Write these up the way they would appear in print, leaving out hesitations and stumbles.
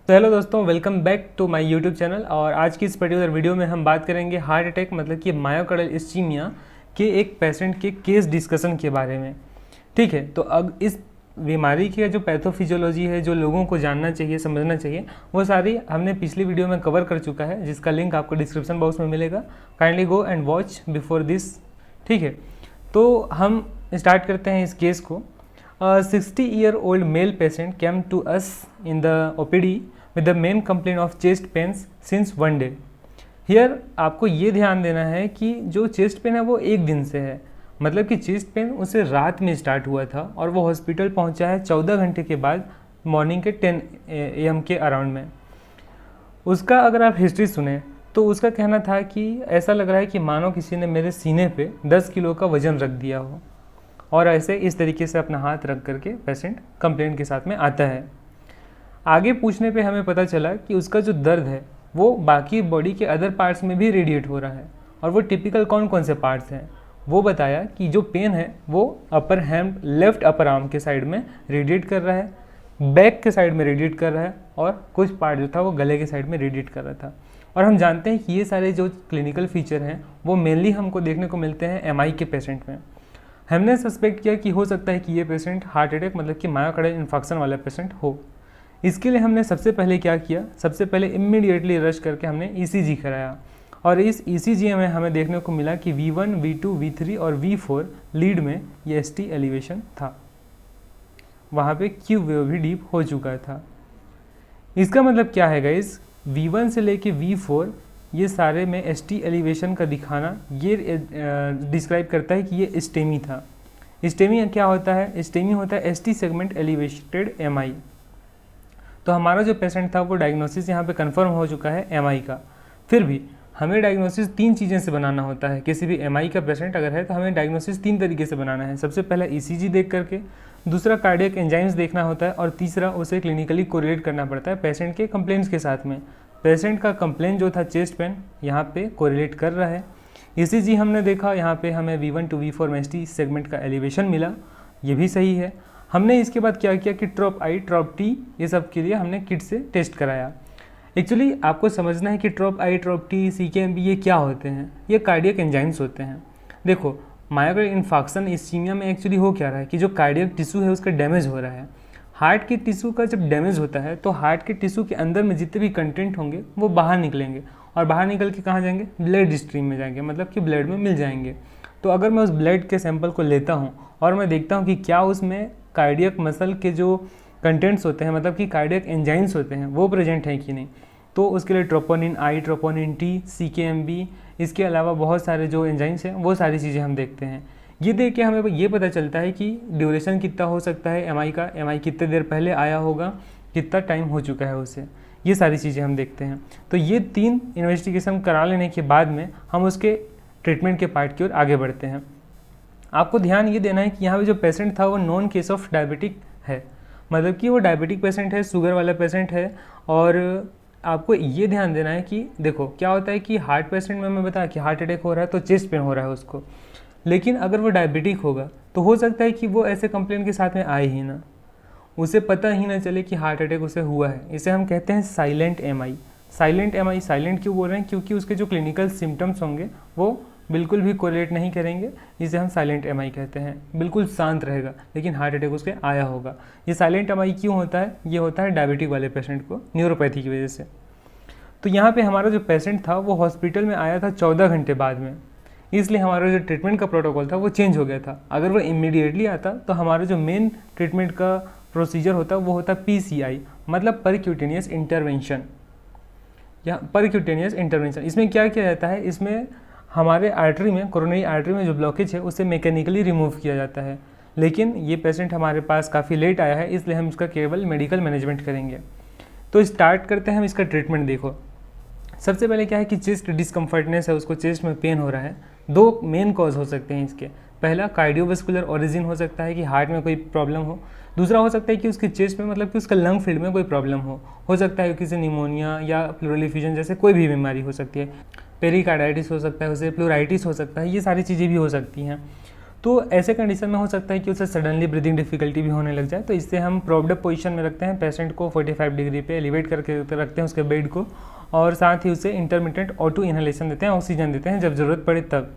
तो हेलो दोस्तों, welcome back to my YouTube channel. और आज की इस पर्टिकुलर वीडियो में हम बात करेंगे हार्ट अटैक मतलब कि मायोकार्डियल इस्कीमिया के एक पेशेंट के केस डिस्कशन के बारे में। ठीक है, तो अब इस बीमारी की जो पैथोफिजियोलॉजी है, जो लोगों को जानना चाहिए, समझना चाहिए, वो सारी हमने पिछली वीडियो में कवर कर चुका है, जिसका लिंक आपको डिस्क्रिप्शन बॉक्स में मिलेगा। Kindly go and watch before this. ठीक है, तो हम स्टार्ट करते हैं इस केस को। 60-year-old male patient came to us in the OPD with the main complaint of chest pains since one day. Here आपको ये ध्यान देना है कि जो चेस्ट पेन है वो एक दिन से है, मतलब कि चेस्ट पेन उसे रात में स्टार्ट हुआ था और वो हॉस्पिटल पहुंचा है 14 घंटे के बाद, मॉर्निंग के 10 AM के अराउंड में। उसका अगर आप हिस्ट्री सुने तो उसका कहना था कि ऐसा लग रहा है कि मानो किसी ने मेरे सीने पे 10 किलो का वजन रख दिया हो, और ऐसे इस तरीके से अपना हाथ रख करके पेशेंट कंप्लेंट के साथ में आता है। आगे पूछने पे हमें पता चला कि उसका जो दर्द है वो बाकी बॉडी के अदर पार्ट्स में भी रेडिएट हो रहा है, और वो टिपिकल कौन कौन से पार्ट्स हैं। वो बताया कि जो पेन है वो upper hand, left upper arm के साइड में रेडिएट कर रहा है, बैक के साइड में रेडिएट कर रहा है, और कुछ पार्ट जो था वो गले के साइड में रेडिएट कर रहा था। और हम जानते हैं कि ये सारे जो क्लिनिकल फीचर हैं वो मेनली हमको देखने को मिलते हैं MI के पेशेंट में। हमने सस्पेक्ट किया कि हो सकता है कि ये पेशेंट हार्ट अटैक मतलब कि मायोकार्डियल इन्फेक्शन वाला पेशेंट हो। इसके लिए हमने सबसे पहले क्या किया, सबसे पहले इमीडिएटली रश करके हमने ECG कराया, और इस ECG में हमें देखने को मिला कि V1, V2, V3 और V4 लीड में ये ST एलिवेशन था। वहाँ पे Q वेव भी डीप हो चुका था। इसका मतलब क्या है गाइस, V1 से लेके V4 ये सारे में ST एलिवेशन का दिखाना ये डिस्क्राइब करता है कि ये स्टेमी था। स्टेमी क्या होता है? स्टेमी होता है ST सेगमेंट एलिवेटेड MI। तो हमारा जो पेशेंट था वो डायग्नोसिस यहाँ पे कंफर्म हो चुका है MI का। फिर भी हमें डायग्नोसिस 3 चीज़ें से बनाना होता है। किसी भी MI का पेशेंट अगर है तो हमें डायग्नोसिस 3 तरीके से बनाना है। सबसे पहला ECG देख करके, दूसरा कार्डियक एंजाइम्स देखना होता है, और तीसरा उसे क्लिनिकली कोरिलेट करना पड़ता है पेशेंट के कंप्लेंट्स के साथ में। पेशेंट का कंप्लेंट जो था चेस्ट पेन, यहाँ पे कोरिलेट कर रहा है। ECG हमने देखा, यहाँ पे हमें V1 to V4 में ST सेगमेंट का एलिवेशन मिला, ये भी सही है। हमने इसके बाद क्या किया कि ट्रॉप आई, ट्रॉप टी, ये सब के लिए हमने किट से टेस्ट कराया। एक्चुअली आपको समझना है कि ट्रॉप आई, ट्रॉप टी, CKMB ये क्या होते हैं। ये कार्डियक एंजाइम्स होते हैं। देखो, मायोकार्डियल इन्फेक्शन इस्कीमिया में एक्चुअली हो क्या रहा है कि जो कार्डियक टिश्यू है उसका डैमेज हो रहा है। हार्ट के टिश्यू का जब डैमेज होता है तो हार्ट के टिश्यू के अंदर में जितने भी कंटेंट होंगे वो बाहर निकलेंगे, और बाहर निकल के कहाँ जाएंगे? ब्लड स्ट्रीम में जाएंगे, मतलब कि ब्लड में मिल जाएंगे। तो अगर मैं उस ब्लड के सैंपल को लेता हूँ और मैं देखता हूँ कि क्या उसमें कार्डियक मसल के जो कंटेंट्स होते हैं, मतलब कि कार्डियक एंजाइम्स होते हैं, वो प्रेजेंट हैं कि नहीं, तो उसके लिए ट्रोपोनिन आई, ट्रोपोनिन टी, CKMB, इसके अलावा बहुत सारे जो एंजाइम्स हैं वो सारी चीज़ें हम देखते हैं। ये देख के हमें ये पता चलता है कि ड्यूरेशन कितना हो सकता है MI का, MI कितने देर पहले आया होगा, कितना टाइम हो चुका है उसे, ये सारी चीज़ें हम देखते हैं। तो ये 3 इन्वेस्टिगेशन करा लेने के बाद में हम उसके ट्रीटमेंट के पार्ट की ओर आगे बढ़ते हैं। आपको ध्यान ये देना है कि यहाँ पे जो पेशेंट था वो नॉन केस ऑफ डायबिटिक है, मतलब कि वो डायबिटिक पेशेंट है, शुगर वाला पेशेंट है। और आपको ये ध्यान देना है कि देखो क्या होता है कि हार्ट पेशेंट में मैं बताया कि हार्ट अटैक हो रहा है तो चेस्ट पेन हो रहा है उसको, लेकिन अगर वो डायबिटिक होगा तो हो सकता है कि वो ऐसे कंप्लेंट के साथ में आए ही ना, उसे पता ही ना चले कि हार्ट अटैक उसे हुआ है। इसे हम कहते हैं silent MI। Silent MI silent क्यों बोल रहे हैं? क्योंकि उसके जो क्लिनिकल सिम्टम्स होंगे वो बिल्कुल भी कोरिलेट नहीं करेंगे, इसे हम साइलेंट MI कहते हैं। बिल्कुल शांत रहेगा लेकिन हार्ट अटैक उसके आया होगा। ये साइलेंट MI क्यों होता है? ये होता है डायबिटिक वाले पेशेंट को न्यूरोपैथी की वजह से। तो यहाँ पे हमारा जो पेशेंट था वो हॉस्पिटल में आया था 14 घंटे बाद में, इसलिए हमारा जो ट्रीटमेंट का प्रोटोकॉल था वो चेंज हो गया था। अगर वो इमीडिएटली आता तो हमारा जो मेन ट्रीटमेंट का प्रोसीजर होता वो होता PCI, मतलब परक्यूटेनियस इंटरवेंशन, या परक्यूटेनियस इंटरवेंशन। इसमें क्या किया जाता है, इसमें हमारे आर्टरी में, कोरोनरी आर्टरी में जो ब्लॉकेज है उसे मैकेनिकली रिमूव किया जाता है। लेकिन ये पेशेंट हमारे पास काफ़ी लेट आया है, इसलिए हम इसका केवल मेडिकल मैनेजमेंट करेंगे। तो स्टार्ट करते हैं हम इसका ट्रीटमेंट। देखो, सबसे पहले क्या है कि चेस्ट डिस्कम्फर्टनेस है, उसको चेस्ट में पेन हो रहा है। 2 मेन कॉज हो सकते हैं इसके। पहला कार्डियोवास्कुलर ओरिजिन हो सकता है कि हार्ट में कोई प्रॉब्लम हो। दूसरा हो सकता है कि उसके चेस्ट में, मतलब कि उसका लंग फील्ड में कोई प्रॉब्लम हो सकता है किसी निमोनिया या प्लूरल इफ्यूजन जैसे कोई भी बीमारी हो सकती है। पेरिकार्डाइटिस हो सकता है, उसे प्लूराइटिस हो सकता है, ये सारी चीज़ें भी हो सकती हैं। तो ऐसे कंडीशन में हो सकता है कि उसे सडनली ब्रीदिंग डिफिकल्टी भी होने लग जाए। तो इससे हम प्रोप्ड अप पोजीशन में रखते हैं, पेशेंट को 45 डिग्री पे एलिवेट करके रखते हैं उसके बेड को, और साथ ही उसे इंटरमिटेंट O2 इनहेलेशन देते हैं, ऑक्सीजन देते हैं जब ज़रूरत पड़े तब।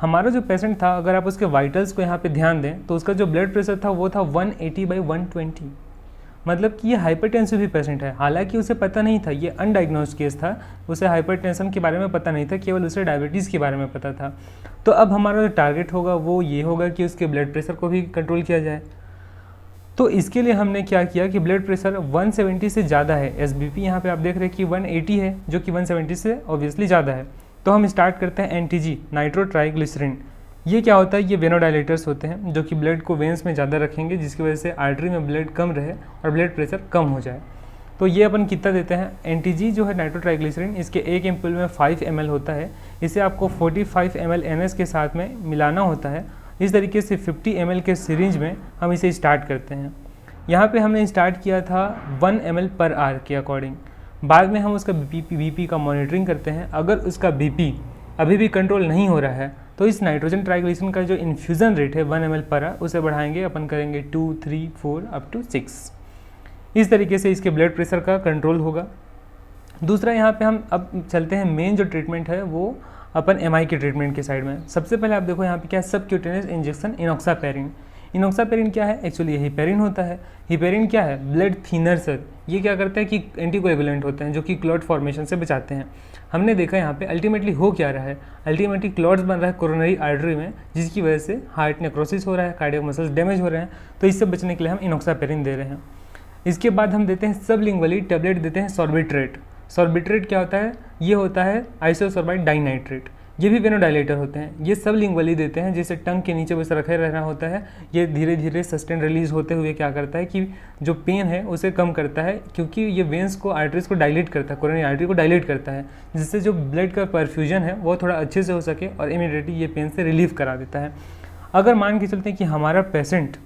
हमारा जो पेशेंट था, अगर आप उसके वाइटल्स को यहाँ पे ध्यान दें तो उसका जो ब्लड प्रेशर था वो था 180/120, मतलब कि ये हाइपरटेंसिव भी पेशेंट है। हालांकि उसे पता नहीं था, ये अनडायग्नोस्ड केस था, उसे हाइपरटेंशन के बारे में पता नहीं था, केवल उसे डायबिटीज़ के बारे में पता था। तो अब हमारा जो टारगेट होगा वो ये होगा कि उसके ब्लड प्रेशर को भी कंट्रोल किया जाए। तो इसके लिए हमने क्या किया कि ब्लड प्रेशर 170 से ज़्यादा है, SBP यहाँ पे आप देख रहे हैं कि 180 है, जो कि 170 से ऑब्वियसली ज़्यादा है। तो हम स्टार्ट करते हैं NTG, नाइट्रोट्राइग्लिसरीन। ये क्या होता है, ये वेनोडाइलेटर्स होते हैं जो कि ब्लड को वेंस में ज़्यादा रखेंगे, जिसकी वजह से आर्टरी में ब्लड कम रहे और ब्लड प्रेशर कम हो जाए। तो ये अपन कितना देते हैं, NTG जो है नाइट्रोट्राइग्लिसरीन, इसके एक एम्पूल में 5 ml होता है। इसे आपको 45 ml NS के साथ में मिलाना होता है। इस तरीके से 50 ml के सिरिंज में हम इसे स्टार्ट करते हैं। यहाँ पे हमने स्टार्ट किया था 1 ml पर आवर के अकॉर्डिंग। बाद में हम उसका BP का मॉनिटरिंग करते हैं। अगर उसका BP अभी भी कंट्रोल नहीं हो रहा है तो इस नाइट्रोजन ट्राइग्लिसरीन का जो इन्फ्यूज़न रेट है 1 ml पर आवर, उसे बढ़ाएंगे, अपन करेंगे 2, 3, 4 अप टू 6। इस तरीके से इसके ब्लड प्रेशर का कंट्रोल होगा। दूसरा यहाँ पे हम अब चलते हैं, मेन जो ट्रीटमेंट है वो अपन MI के ट्रीटमेंट के साइड में। सबसे पहले आप देखो यहाँ पे क्या है, सबक्यूटेनियस इंजेक्शन इनॉक्सापेरिन। इनॉक्सापेरिन क्या है, एक्चुअली ये हिपेरिन होता है। हिपेरिन क्या है, ब्लड थिनर सर। ये क्या करता है कि एंटीकोएगुलेंट होते हैं जो कि क्लॉट फॉर्मेशन से बचाते हैं। हमने देखा यहाँ पे अल्टीमेटली हो क्या रहा है, अल्टीमेटली क्लॉट्स बन रहा है कोरोनरी आर्टरी में, जिसकी वजह से हार्ट नेक्रोसिस हो रहा है, कार्डियक मसल्स डैमेज हो रहे हैं। तो इससे बचने के लिए हम इनॉक्सापेरिन दे रहे हैं। इसके बाद हम देते हैं सबलिंगुअली टैबलेट देते हैं सॉर्बिट्रेट। सॉर्बिट्रेट क्या होता है, ये होता है आइसोसोर्बाइड डाइनाइट्रेट। ये भी वेनोडाइलेटर होते हैं। ये सबलिंगुअली देते हैं, जैसे टंग के नीचे बस रखे रहना होता है। ये धीरे धीरे सस्टेन रिलीज होते हुए क्या करता है कि जो पेन है उसे कम करता है, क्योंकि ये वेंस को, आर्टरीज को डायलेट करता है, कोरोनरी आर्टरी को डायलेट करता है, जिससे जो ब्लड का परफ्यूजन है वो थोड़ा अच्छे से हो सके और इमीडिएटली ये पेन से रिलीफ करा देता है। अगर मान के चलते हैं कि हमारा पेशेंट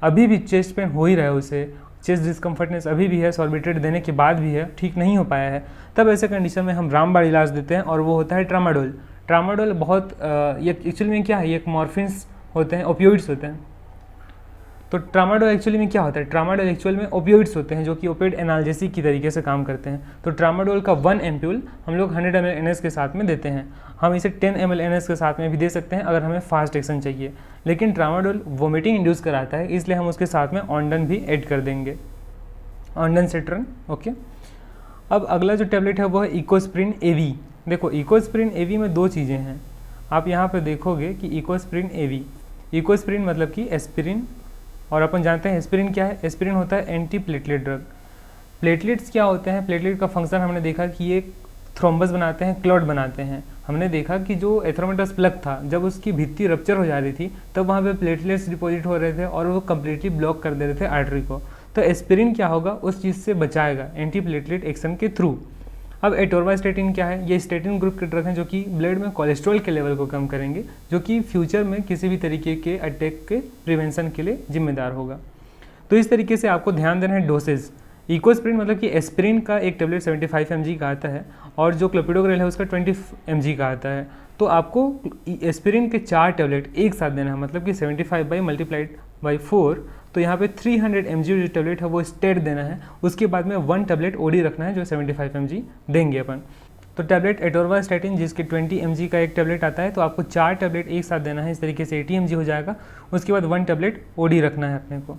अभी भी चेस्ट पेन हो ही रहा है, उसे चेस्ट डिस्कम्फर्टनेस अभी भी है, सॉर्बिट्रेट देने के बाद भी है, ठीक नहीं हो पाया है, तब ऐसे कंडीशन में हम रामबाण इलाज देते हैं, और वो होता है ट्रामाडोल। ट्रामाडोल बहुत ये एक्चुअली में क्या है, ये एक मॉर्फिन्स होते हैं, ओपियोइड्स होते हैं। तो ट्रामाडोल एक्चुअली में क्या होता है, ट्रामाडोल एक्चुअल में ओपियोइड्स होते हैं जो कि ओपियोइड एनाल्जेसिक की तरीके से काम करते हैं। तो ट्रामाडोल का 1 एम्प्यूल हम लोग 100 ml NS के साथ में देते हैं। हम इसे 10 ml NS के साथ में भी दे सकते हैं अगर हमें फास्ट एक्शन चाहिए, लेकिन ट्रामाडोल वोमिटिंग इंड्यूस कराता है, इसलिए हम उसके साथ में ऑन्डन भी ऐड कर देंगे, ऑन्डनसेट्रन। ओके, अब अगला जो टैबलेट है वो है इकोस्प्रिन AV। देखो इकोस्प्रिन AV में दो चीज़ें हैं, आप यहाँ पे देखोगे कि इकोस्प्रिन AV, इकोस्प्रिन मतलब कि एस्पिरिन, और अपन जानते हैं एस्पिरिन क्या है, एस्पिरिन होता है एंटी प्लेटलेट ड्रग। प्लेटलेट्स क्या होते हैं, प्लेटलेट का फंक्शन हमने देखा कि ये थ्रोम्बस बनाते हैं, क्लॉट बनाते हैं। हमने देखा कि जो एथेरोमेटस प्लग था, जब उसकी भित्ति रप्चर हो जा रही थी तब वहाँ पे प्लेटलेट्स डिपॉजिट हो रहे थे और वो कम्प्लीटली ब्लॉक कर दे रहे थे आर्टरी को। तो एस्पिरिन क्या होगा, उस चीज़ से बचाएगा एंटी प्लेटलेट एक्शन के थ्रू। अब एटोरवास्टेटिन क्या है, ये स्टेटिन ग्रुप के ड्रग हैं जो कि ब्लड में कोलेस्ट्रॉल के लेवल को कम करेंगे, जो कि फ्यूचर में किसी भी तरीके के अटैक के प्रिवेंशन के लिए जिम्मेदार होगा। तो इस तरीके से आपको ध्यान देना है डोसेज। इकोस्प्रिन मतलब कि एस्पिरिन का एक टेबलेट 75 mg का आता है, और जो क्लोपिडोग्रेल है उसका 20 mg का आता है। तो आपको एस्पिरिन के 4 टैबलेट एक साथ देना है, मतलब कि 75/4, तो यहाँ पे 300 mg जो टैबलेट है वो स्टेट देना है। उसके बाद में 1 टैबलेट ओडी रखना है जो 75 mg देंगे अपन। तो टैबलेट एटोरवास्टेटिन जिसके 20 mg का एक टैबलेट आता है, तो आपको 4 टैबलेट एक साथ देना है, इस तरीके से 80 mg हो जाएगा। उसके बाद 1 टैबलेट ओडी रखना है अपने को।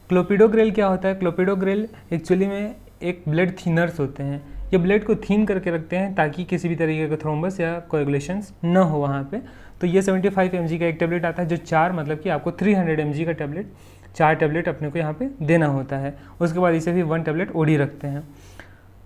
क्लोपिडोग्रेल क्या होता है, क्लोपिडोग्रेल एक्चुअली में एक ब्लड थिनर्स होते हैं। ये ब्लड को थीन करके रखते हैं ताकि किसी भी तरीके का थ्रोम्बस या कोएगुलेशंस न हो वहाँ पे। तो ये 75 mg का एक टैबलेट आता है, जो 4 मतलब कि आपको 300 mg का टैबलेट, 4 टैबलेट अपने को यहाँ पे देना होता है। उसके बाद इसे भी 1 टैबलेट ओडी रखते हैं।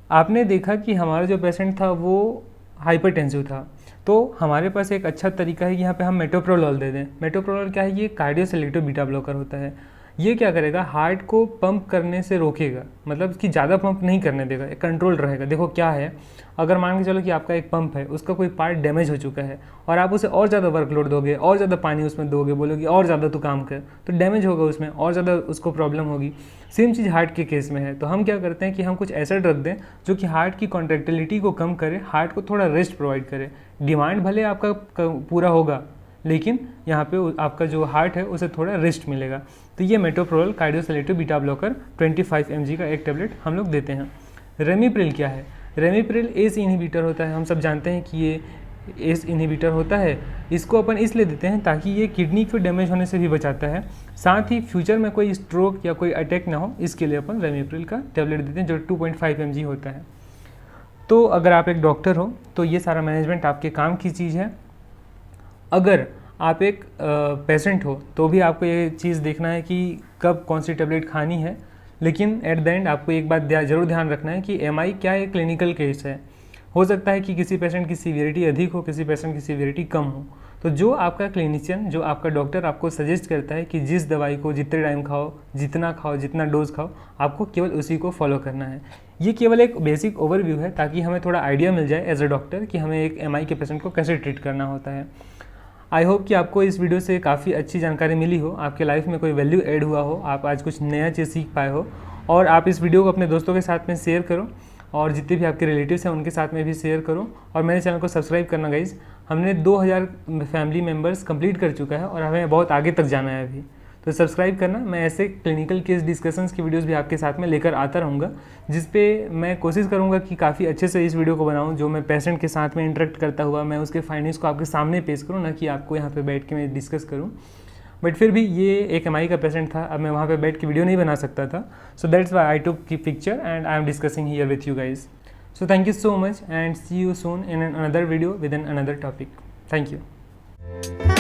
आपने देखा कि हमारा जो पेशेंट था वो हाइपरटेंसिव था, तो हमारे पास एक अच्छा तरीका है कि यहाँ पे हम मेटोप्रोलोल दे दें। मेटोप्रोलोल क्या है, ये कार्डियो सेलेक्टिव बीटा ब्लॉकर होता है। ये क्या करेगा, हार्ट को पंप करने से रोकेगा, मतलब कि ज़्यादा पंप नहीं करने देगा, कंट्रोल रहेगा। देखो क्या है, अगर मान के चलो कि आपका एक पंप है, उसका कोई पार्ट डैमेज हो चुका है और आप उसे और ज़्यादा वर्कलोड दोगे, और ज़्यादा पानी उसमें दोगे, बोलोगे और ज़्यादा तू काम कर, तो डैमेज होगा उसमें, और ज़्यादा उसको प्रॉब्लम होगी। सेम चीज़ हार्ट के केस में है। तो हम क्या करते हैं कि हम कुछ ऐसा ड्रग दें जो कि हार्ट की कॉन्ट्रैक्टिलिटी को कम करे, हार्ट को थोड़ा रेस्ट प्रोवाइड करे। डिमांड भले आपका पूरा होगा, लेकिन यहाँ पे आपका जो हार्ट है उसे थोड़ा रेस्ट मिलेगा। तो ये मेटोप्रोल कार्डियोसेलेटिव बीटा ब्लॉकर 25 mg का एक टेबलेट हम लोग देते हैं। रेमिप्रिल क्या है? रेमिप्रिल एस इनहिबिटर होता है। हम सब जानते हैं कि ये एस इनहिबिटर होता है। इसको अपन इसलिए देते हैं ताकि ये किडनी को डैमेज होने से भी बचाता है, साथ ही फ्यूचर में कोई स्ट्रोक या कोई अटैक ना हो, इसके लिए अपन रेमिप्रिल का टेबलेट देते हैं जो 2.5 mg होता है। तो अगर आप एक डॉक्टर हो तो ये सारा मैनेजमेंट आपके काम की चीज़ है। अगर आप एक पेशेंट हो तो भी आपको ये चीज़ देखना है कि कब कौन सी टेबलेट खानी है, लेकिन एट द एंड आपको एक बात ज़रूर ध्यान रखना है कि MI क्या है, क्लिनिकल केस है। हो सकता है कि किसी पेशेंट की सीवियरिटी अधिक हो, किसी पेशेंट की सीवियरिटी कम हो। तो जो आपका क्लिनिशियन, जो आपका डॉक्टर आपको सजेस्ट करता है कि जिस दवाई को जितने टाइम खाओ, जितना डोज खाओ, आपको केवल उसी को फॉलो करना है। ये केवल एक बेसिक ओवरव्यू है ताकि हमें थोड़ा आइडिया मिल जाए एज अ डॉक्टर कि हमें एक MI के पेशेंट को कैसे ट्रीट करना होता है। आई होप कि आपको इस वीडियो से काफ़ी अच्छी जानकारी मिली हो, आपके लाइफ में कोई वैल्यू ऐड हुआ हो, आप आज कुछ नया चीज़ सीख पाए हो। और आप इस वीडियो को अपने दोस्तों के साथ में शेयर करो और जितने भी आपके रिलेटिव्स हैं उनके साथ में भी शेयर करो। और मेरे चैनल को सब्सक्राइब करना गाइज़। हमने 2000 फैमिली मेम्बर्स कंप्लीट कर चुका है और हमें बहुत आगे तक जाना है अभी। तो सब्सक्राइब करना। मैं ऐसे क्लिनिकल केस डिस्कशंस की वीडियोस भी आपके साथ में लेकर आता रहूँगा, जिस पे मैं कोशिश करूँगा कि काफ़ी अच्छे से इस वीडियो को बनाऊँ, जो मैं पेशेंट के साथ में इंटरेक्ट करता हुआ मैं उसके फाइंडिंग्स को आपके सामने पेश करूँ, ना कि आपको यहाँ पे बैठ के मैं डिस्कस करूँ। बट फिर भी ये एक MI का पेशेंट था, अब मैं वहाँ पे बैठ के वीडियो नहीं बना सकता था। सो दैट्स वाई आई टुक की picture and I am discussing here with you guys. So thank you so much and see you soon in another video with another topic. Thank you.